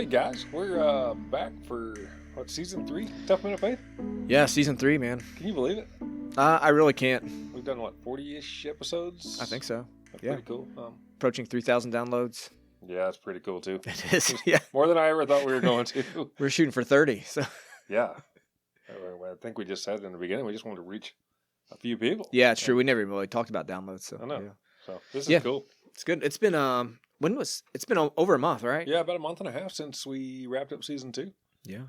Hey guys, we're back for season 3? Tough Men of Faith. Yeah, season 3, man. Can you believe it? I really can't. We've done 40-ish episodes. I think so. That's Yeah. pretty cool. Approaching 3,000 downloads. Yeah, that's pretty cool too. It is. Yeah. More than I ever thought we were going to. We're shooting for 30. So. Yeah. I think we just said in the beginning we just wanted to reach a few people. Yeah, it's true. We never really talked about downloads. So I know. Yeah. So this is cool. It's good. It's been it's been over a month, right? Yeah, about a month and a half since we wrapped up season 2. Yeah.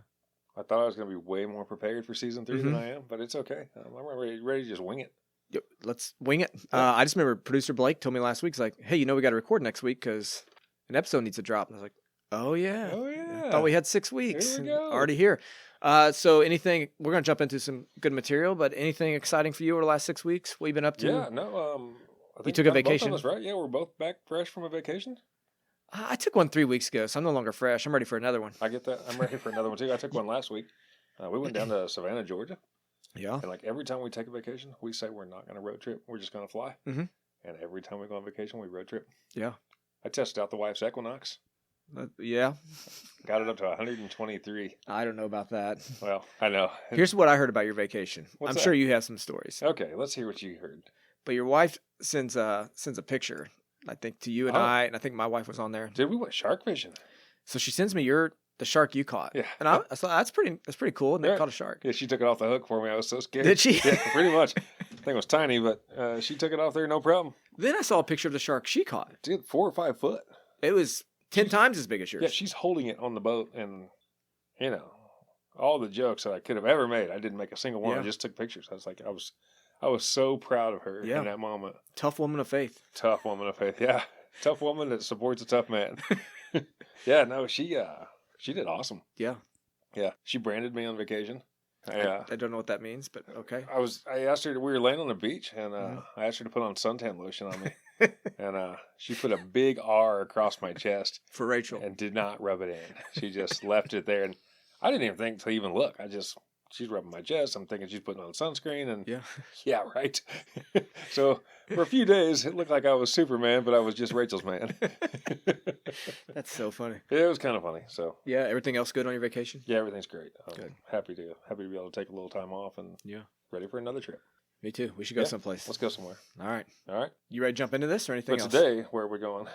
I thought I was going to be way more prepared for season 3 than I am, but it's okay. I'm ready to just wing it. Yep, let's wing it. Yeah. I just remember producer Blake told me last week, he's like, hey, we got to record next week because an episode needs to drop. And I was like, oh, yeah. Oh, yeah. I thought we had 6 weeks. Here we go. Already here. So anything, we're going to jump into some good material, but anything exciting for you over the last 6 weeks? What you been up to? Yeah, no, I think you took a vacation? Both of us, right? Yeah, we're both back fresh from a vacation. I took one 3 weeks ago, so I'm no longer fresh. I'm ready for another one. I get that. I'm ready for another one, too. I took one last week. We went down to Savannah, Georgia. Yeah. And every time we take a vacation, we say we're not going to road trip. We're just going to fly. Mm-hmm. And every time we go on vacation, we road trip. Yeah. I tested out the wife's Equinox. Yeah. Got it up to 123. I don't know about that. Well, I know. Here's what I heard about your vacation. What's I'm that? sure you have some stories. Okay, let's hear what you heard. But your wife sends a picture, I think, to you and I think my wife was on there. Dude, we went shark fishing. So she sends me the shark you caught. Yeah. And I thought that's pretty cool. And they caught a shark. Yeah, she took it off the hook for me. I was so scared. Did she? Yeah, pretty much. I think it was tiny, but she took it off there, no problem. Then I saw a picture of the shark she caught. Dude, 4 or 5 foot. It was 10 times as big as yours. Yeah, she's holding it on the boat, and all the jokes that I could have ever made, I didn't make a single one. Yeah. I just took pictures. I was so proud of her Yeah. in that moment. Tough woman of faith. Tough woman of faith, yeah. Tough woman that supports a tough man. Yeah, no, she did awesome. Yeah. Yeah, she branded me on vacation. I don't know what that means, but okay. I asked her. We were laying on the beach, and I asked her to put on suntan lotion on me, and she put a big R across my chest For Rachel. and did not rub it in. She just left it there, and I didn't even think to even look. She's rubbing my chest. I'm thinking she's putting on sunscreen, and yeah, right. So for a few days, it looked like I was Superman, but I was just Rachel's man. That's so funny. It was kind of funny. So Yeah, everything else good on your vacation? yeah, everything's great. Good. Happy to be able to take a little time off and ready for another trip. Me too. We should go someplace. Let's go somewhere. All right. All right. You ready to jump into this or anything But else? today, where are we going?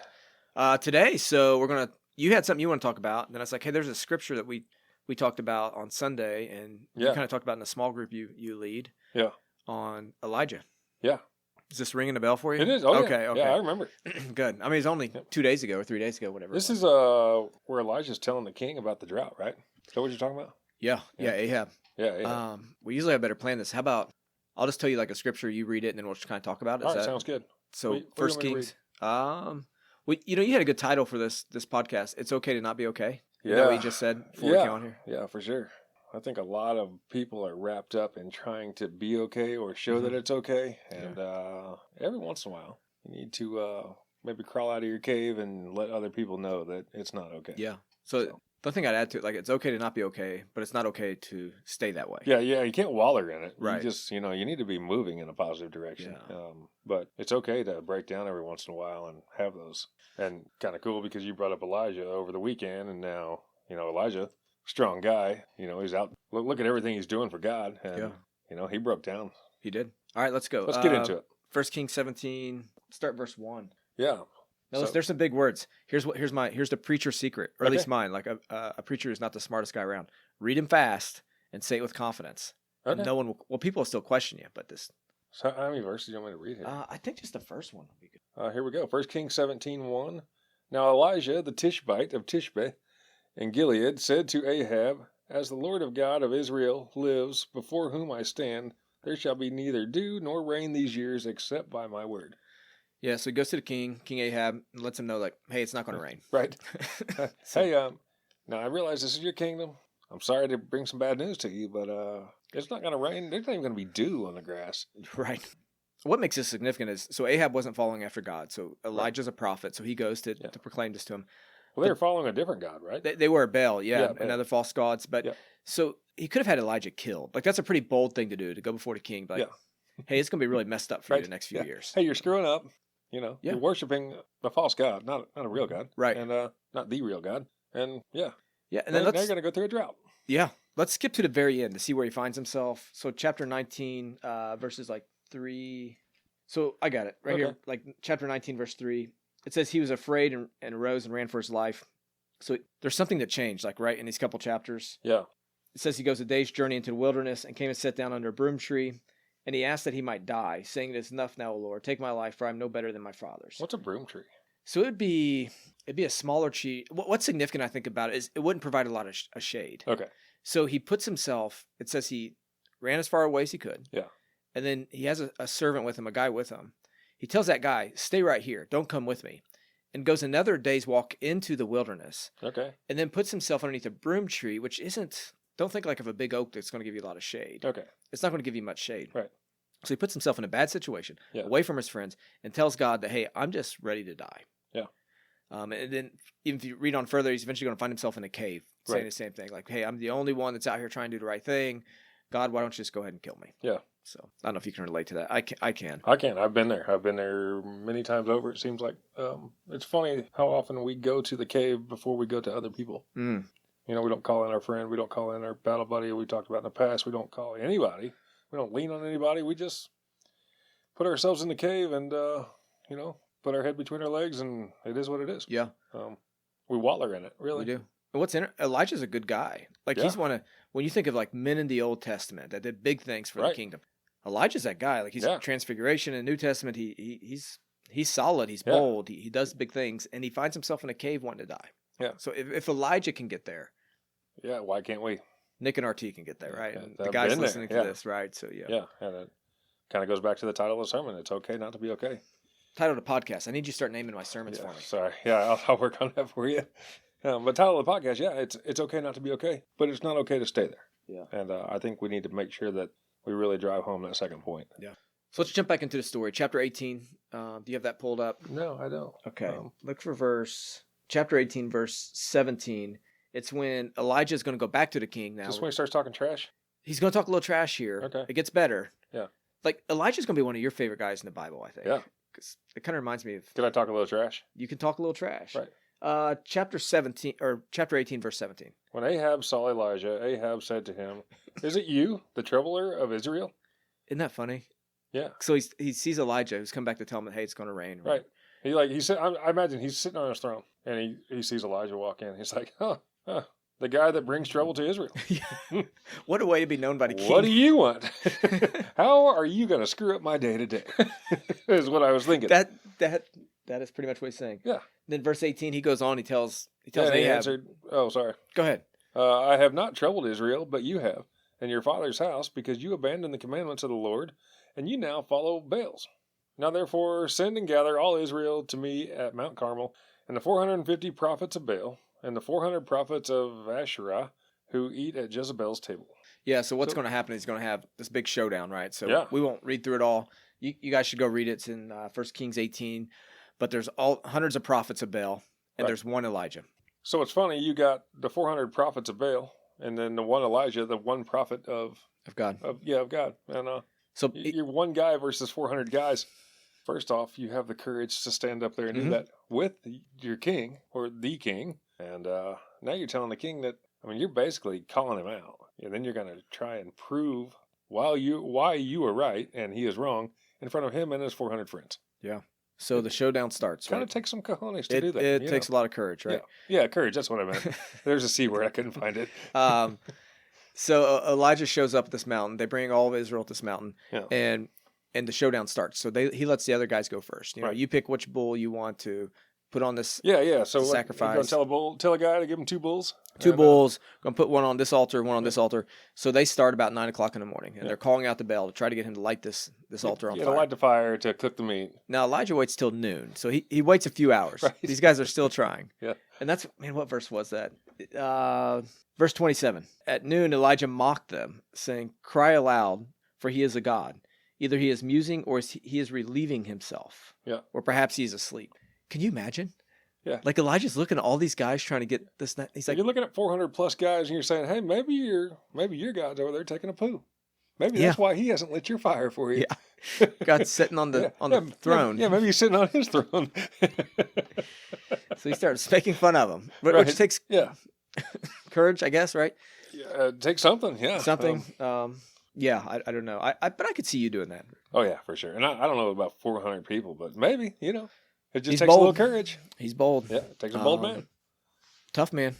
Today, so you had something you want to talk about, and then I was like, hey, there's a scripture that we talked about on Sunday, and you kind of talked about in the small group you lead. Yeah. On Elijah. Yeah. Is this ringing a bell for you? It is. Oh, okay. yeah. Okay. Yeah, I remember. Good. I mean, it's only 2 days ago or 3 days ago, whatever. This is where Elijah's telling the king about the drought, right? Is that what you're talking about? Yeah. Ahab. Yeah. We usually have better plan this. How about I'll just tell you like a scripture, you read it, and then we'll just kind of talk about it. All right, sounds good. So what First do you want me Kings. You had a good title for this podcast. It's okay to not be okay. Yeah. You know what you just said before we came on here? Yeah, for sure. I think a lot of people are wrapped up in trying to be okay or show that it's okay. And every once in a while, you need to maybe crawl out of your cave and let other people know that it's not okay. Yeah. So the thing I'd add to it, it's okay to not be okay, but it's not okay to stay that way. Yeah, you can't waller in it. Right. You just, you need to be moving in a positive direction. Yeah. But it's okay to break down every once in a while and have those. And kind of cool because you brought up Elijah over the weekend, and now, Elijah, strong guy, he's out. Look at everything he's doing for God. And, he broke down. He did. All right, let's go. Let's get into it. 1 Kings 17, start verse 1. Yeah. Now, there's some big words. Here's the preacher's secret, or at least mine. Like a preacher is not the smartest guy around. Read him fast and say it with confidence. Okay. And people will still question you, but this. So how many verses do you want me to read here? I think just the first one would be good. Here we go. 1 Kings 17:1. Now Elijah, the Tishbite of Tishbe in Gilead, said to Ahab, As the Lord of God of Israel lives, before whom I stand, there shall be neither dew nor rain these years except by my word. Yeah, so he goes to the king, King Ahab, and lets him know, hey, it's not going to rain. Right. Hey, now I realize this is your kingdom. I'm sorry to bring some bad news to you, but it's not going to rain. There's not even going to be dew on the grass. Right. What makes this significant is, so Ahab wasn't following after God. So Elijah's a prophet, so he goes to proclaim this to him. Well, they were following a different God, right? They were Baal, and other false gods. But so he could have had Elijah killed. That's a pretty bold thing to do, to go before the king. But hey, it's going to be really messed up for you the next few years. Hey, you're screwing up. You're worshiping a false God, not a real God. Right. And not the real God. And Yeah, and Now then you're going to go through a drought. Yeah, let's skip to the very end to see where he finds himself. So chapter 19, verses like 3. So I got it right here. Like chapter 19, verse 3. It says he was afraid and arose and ran for his life. So there's something that changed, like right in these couple chapters. Yeah. It says he goes a day's journey into the wilderness and came and sat down under a broom tree. And he asked that he might die, saying, "It is enough now, O Lord. Take my life, for I am no better than my father's." What's a broom tree? So it'd be a smaller tree. What's significant, I think, about it is it wouldn't provide a lot of shade. Okay. So he puts himself, it says he ran as far away as he could. Yeah. And then he has a servant with him, a guy with him. He tells that guy, "Stay right here. Don't come with me." And goes another day's walk into the wilderness. Okay. And then puts himself underneath a broom tree, which isn't, don't think like of a big oak that's going to give you a lot of shade. Okay. It's not going to give you much shade. Right. So he puts himself in a bad situation, away from his friends, and tells God that, "Hey, I'm just ready to die." Yeah. And then even if you read on further, he's eventually going to find himself in a cave saying the same thing. Like, "Hey, I'm the only one that's out here trying to do the right thing. God, why don't you just go ahead and kill me?" Yeah. So I don't know if you can relate to that. I can. I can. I've been there. I've been there many times over. It seems like it's funny how often we go to the cave before we go to other people. Mm. You know, we don't call in our friend. We don't call in our battle buddy we talked about in the past. We don't call anybody. We don't lean on anybody. We just put ourselves in the cave and, put our head between our legs, and it is what it is. Yeah. We waller in it, really. We do. And what's Elijah's a good guy. Like he's when you think of like men in the Old Testament that did big things for the kingdom, Elijah's that guy. Like he's Transfiguration in the New Testament. He's solid. He's bold. He does big things, and he finds himself in a cave wanting to die. Yeah. So if Elijah can get there, why can't we? Nick and RT can get there, right? Yeah, and the guys listening to this, right? So yeah, and it kind of goes back to the title of the sermon. It's okay not to be okay. Title of the podcast. I need you to start naming my sermons for me. Sorry. Yeah, I'll work on that for you. But title of the podcast, it's okay not to be okay, but it's not okay to stay there. Yeah. And I think we need to make sure that we really drive home that second point. Yeah. So let's jump back into the story. Chapter 18. Do you have that pulled up? No, I don't. Okay. Look for chapter 18, verse 17. It's when Elijah is going to go back to the king now. Just when he starts talking trash? He's going to talk a little trash here. Okay. It gets better. Yeah. Like Elijah's going to be one of your favorite guys in the Bible, I think. Yeah. Because it kind of reminds me of. Can I talk a little trash? You can talk a little trash. Right. Chapter 18, verse 17. When Ahab saw Elijah, Ahab said to him, "Is it you, the troubler of Israel?" Isn't that funny? Yeah. So he sees Elijah, who's come back to tell him that, hey, it's going to rain. Right. He said, I imagine he's sitting on his throne, and he sees Elijah walk in. He's like, the guy that brings trouble to Israel. What a way to be known by the king. What do you want? How are you going to screw up my day today? Is what I was thinking. That is pretty much what he's saying. Yeah. Then verse 18, he goes on. He tells Ahab. He answered, "Oh, sorry. Go ahead. I have not troubled Israel, but you have, and your father's house, because you abandoned the commandments of the Lord, and you now follow Baals. Now therefore send and gather all Israel to me at Mount Carmel, and the 450 prophets of Baal, and the 400 prophets of Asherah, who eat at Jezebel's table." Yeah, so what's going to happen is he's going to have this big showdown, right? So we won't read through it all. You guys should go read it. It's in 1 Kings 18. But there's hundreds of prophets of Baal, and there's one Elijah. So it's funny, you got the 400 prophets of Baal, and then the one Elijah, the one prophet of God. Of God. And so you're one guy versus 400 guys. First off, you have the courage to stand up there and do that with your king, or the king. And now you're telling the king that, you're basically calling him out. And then you're going to try and prove why you are right and he is wrong in front of him and his 400 friends. Yeah. So the showdown starts. Kind of takes some cojones to do that. It takes a lot of courage, right? Yeah, courage. That's what I meant. There's a C word. I couldn't find it. So Elijah shows up at this mountain. They bring all of Israel to this mountain, and the showdown starts. So he lets the other guys go first. You pick which bull you want to put on this. So sacrifice. You're gonna tell a guy to give him 2 bulls. Two bulls. Gonna put one on this altar, one on this altar. So they start about 9:00 in the morning, and they're calling out the bell to try to get him to light this altar on fire. To light the fire to cook the meat. Now Elijah waits till noon, so he waits a few hours. Right. These guys are still trying. Yeah. And that's what verse was that? Verse 27. At noon, Elijah mocked them, saying, "Cry aloud, for he is a god. Either he is musing, or he is relieving himself. Yeah. Or perhaps he is asleep." Can you imagine? Yeah. Like Elijah's looking at all these guys trying to get this. He's like, you're looking at 400 plus guys, and you're saying, "Hey, maybe your God's over there taking a poo. Maybe that's why he hasn't lit your fire for you." Yeah. God's sitting on the throne. Yeah, maybe he's sitting on his throne. So he starts making fun of him, which takes courage, I guess, right? Yeah, take something, yeah. Something. Yeah, I don't know. But I could see you doing that. Oh yeah, for sure. And I don't know about 400 people, but maybe, it just He's takes bold. a little courage. He's bold. Yeah, it takes a bold man. Tough man.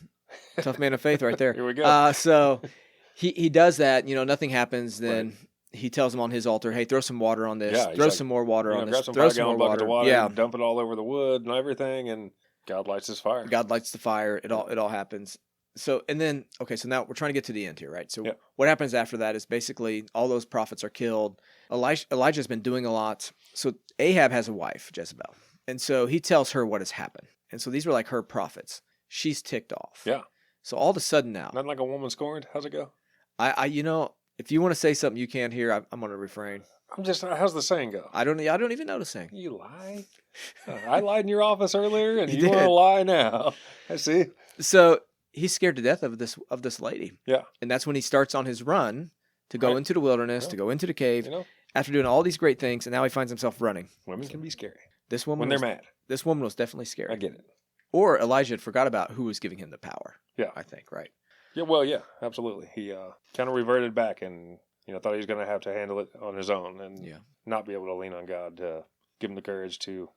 Tough man of faith right there. Here we go. So he does that. Nothing happens. Then he tells him on his altar, hey, throw some water on this. Yeah, throw some more water on this. Grab some throw 5-gallon bucket of water, Yeah. and dump it all over the wood and everything, and God lights his fire. God lights the fire. It all happens. So, and then, okay, so now we're trying to get to the end here, right? So what happens after that is basically all those prophets are killed. Elijah's been doing a lot. So Ahab has a wife, Jezebel. And so he tells her what has happened. And so these were like her prophets. She's ticked off. Yeah. So all of a sudden now. Not like a woman scorned. How's it go? If you want to say something you can't hear, I'm going to refrain. How's the saying go? I don't even know the saying. You lie? I lied in your office earlier, and you did. want to lie now. I see. So he's scared to death of this lady. Yeah. And that's when he starts on his run to go into the wilderness, to go into the cave, after doing all these great things, and now he finds himself running. Women can be scary. This woman when they're mad. This woman was definitely scary. I get it. Or Elijah had forgot about who was giving him the power. Yeah. I think, right? Yeah, well, yeah, absolutely. He kind of reverted back and, thought he was going to have to handle it on his own and not be able to lean on God to give him the courage to,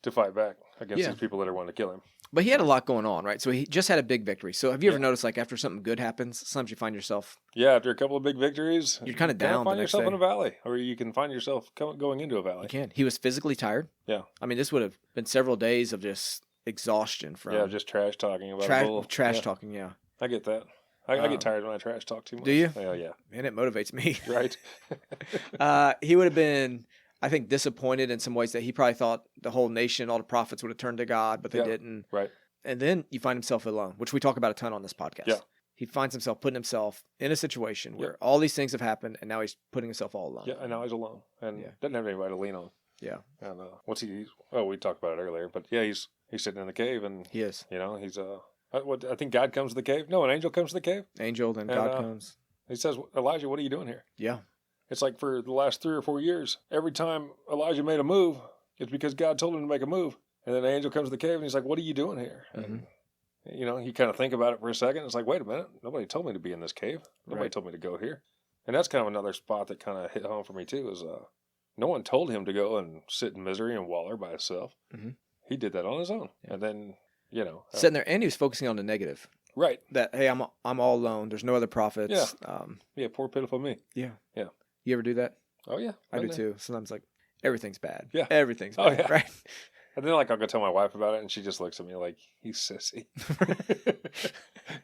to fight back against these people that are wanting to kill him. But he had a lot going on, right? So he just had a big victory. So have you ever noticed, like, after something good happens, sometimes you find yourself... Yeah, after a couple of big victories... You're kind of down find yourself in a valley, or you can find yourself going into a valley. You can. He was physically tired. Yeah. I mean, this would have been several days of just exhaustion from... Yeah, just trash talking about Trash talking, yeah. I get that. I get tired when I trash talk too much. Do you? Oh, yeah. Man, it motivates me. Right. He would have been... I think disappointed in some ways that he probably thought the whole nation, all the prophets would have turned to God, but they didn't. Right. And then you find himself alone, which we talk about a ton on this podcast. Yeah. He finds himself putting himself in a situation where all these things have happened, and now he's putting himself all alone. Yeah, and now he's alone, and doesn't have anybody to lean on. Yeah. And what's he? Oh, we talked about it earlier, but yeah, he's sitting in the cave, and he is. He's I think God comes to the cave. No, an angel comes to the cave. Angel, then God comes. He says, Elijah, what are you doing here? Yeah. It's like for the last 3 or 4 years, every time Elijah made a move, it's because God told him to make a move. And then the angel comes to the cave and he's like, what are you doing here? Mm-hmm. And, you kind of think about it for a second. It's like, wait a minute. Nobody told me to be in this cave. Nobody told me to go here. And that's kind of another spot that kind of hit home for me, too, is no one told him to go and sit in misery and waller by himself. Mm-hmm. He did that on his own. Yeah. And then, sitting there, and he was focusing on the negative. Right. That, hey, I'm all alone. There's no other prophets. Yeah. Poor, pitiful me. Yeah. Yeah. You ever do that? Oh, yeah. I do too. Sometimes, like, everything's bad. Yeah. Everything's bad. Oh, yeah. Right? And then, I'll go tell my wife about it, and she just looks at me like, you sissy.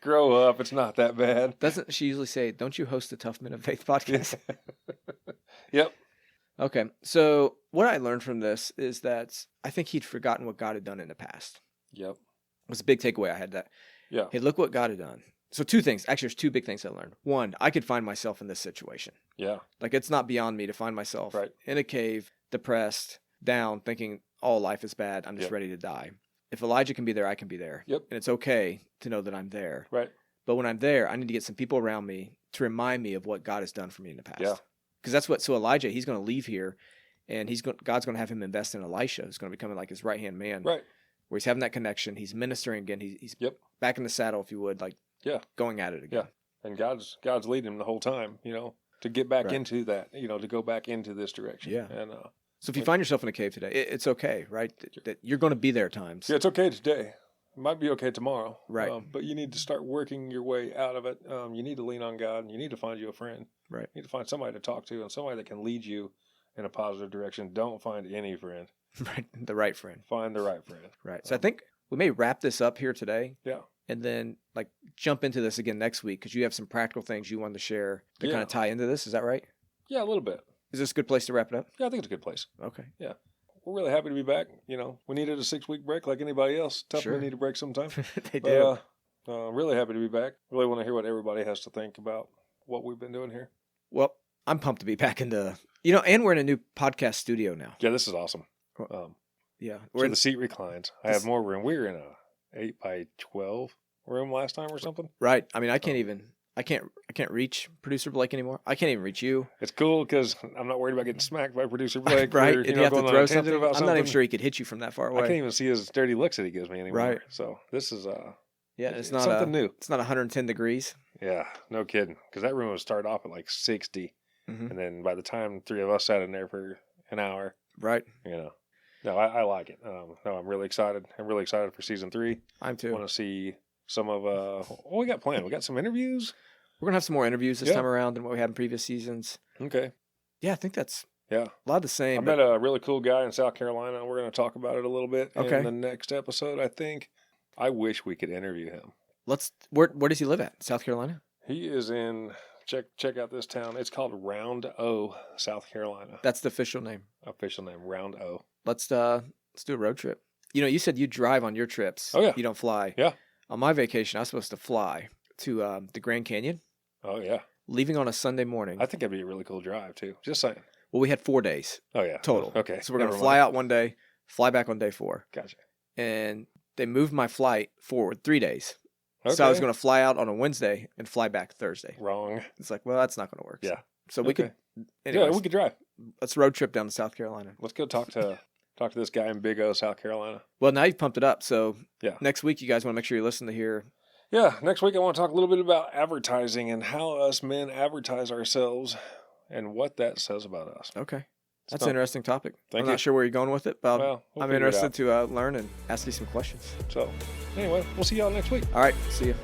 Grow up. It's not that bad. Doesn't she usually say, don't you host the Tough Men of Faith podcast? Yep. Okay. So what I learned from this is that I think he'd forgotten what God had done in the past. Yep. It was a big takeaway. I had that. Yeah. Hey, look what God had done. So 2 things. Actually, there's 2 big things I learned. One, I could find myself in this situation. Yeah. Like, it's not beyond me to find myself in a cave, depressed, down, thinking all life is bad. I'm just ready to die. If Elijah can be there, I can be there. Yep. And it's okay to know that I'm there. Right. But when I'm there, I need to get some people around me to remind me of what God has done for me in the past. Yeah. Because that's what, so Elijah, he's going to leave here, and God's going to have him invest in Elisha, who's going to become like his right-hand man. Right. Where he's having that connection. He's ministering again. He's back in the saddle, if you would, like going at it again. Yeah. And God's leading him the whole time, to get back into that, to go back into this direction. Yeah. And so if you find yourself in a cave today, it's okay, right? That you're going to be there at times. Yeah, it's okay today. It might be okay tomorrow. Right. But you need to start working your way out of it. You need to lean on God, and you need to find you a friend. Right. You need to find somebody to talk to and somebody that can lead you in a positive direction. Don't find any friend. Right. The right friend. Find the right friend. Right. So I think we may wrap this up here today. Yeah. And then jump into this again next week because you have some practical things you wanted to share to kind of tie into this. Is that right? Yeah, a little bit. Is this a good place to wrap it up? Yeah, I think it's a good place. Okay. Yeah. We're really happy to be back. We needed a 6-week break like anybody else. Tough men need a break sometime. They do. Really happy to be back. Really want to hear what everybody has to think about what we've been doing here. Well, I'm pumped to be back into, and we're in a new podcast studio now. Yeah, this is awesome. Yeah. So the seat reclines. I have more room. We were in a 8x12 room last time or something. Right. I mean, I can't reach producer Blake anymore. I can't even reach you. It's cool because I'm not worried about getting smacked by producer Blake. Right. Or, if you have to throw something, I'm something. not even sure he could hit you from that far away. I can't even see his dirty looks that he gives me anymore. Right. So this is Yeah, it's not something new. It's not 110 degrees. Yeah, no kidding. Because that room would start off at like 60, and then by the time 3 of us sat in there for an hour, right? No, I like it. No, I'm really excited. I'm really excited for season 3. I'm too. I want to see some of what we got planned. We got some interviews. We're gonna have some more interviews this time around than what we had in previous seasons. Okay. Yeah, I think that's a lot of the same. I met a really cool guy in South Carolina. We're going to talk about it a little bit in the next episode, I think. I wish we could interview him. Where does he live at? South Carolina? He is in, check out this town. It's called Round O, South Carolina. That's the official name. Official name, Round O. Let's do a road trip. You said you drive on your trips. Oh, yeah. You don't fly. Yeah. On my vacation, I was supposed to fly to the Grand Canyon. Oh, yeah. Leaving on a Sunday morning. I think that'd be a really cool drive, too. Just saying. Well, we had 4 days. Oh, yeah. Total. Okay. So we're going to fly out one day, fly back on day 4. Gotcha. And they moved my flight forward 3 days. Okay. So I was going to fly out on a Wednesday and fly back Thursday. Wrong. It's like, well, that's not going to work. Yeah. So we could. Anyways, yeah, we could drive. Let's road trip down to South Carolina. Let's go talk to this guy in Big O, South Carolina. Well, now you've pumped it up. So yeah, next week you guys want to make sure you listen to hear. Yeah, next week I want to talk a little bit about advertising and how us men advertise ourselves and what that says about us. Okay. That's an interesting topic. I'm not sure where you're going with it, but we'll I'm interested to learn and ask you some questions. So, anyway, we'll see y'all next week. All right. See you.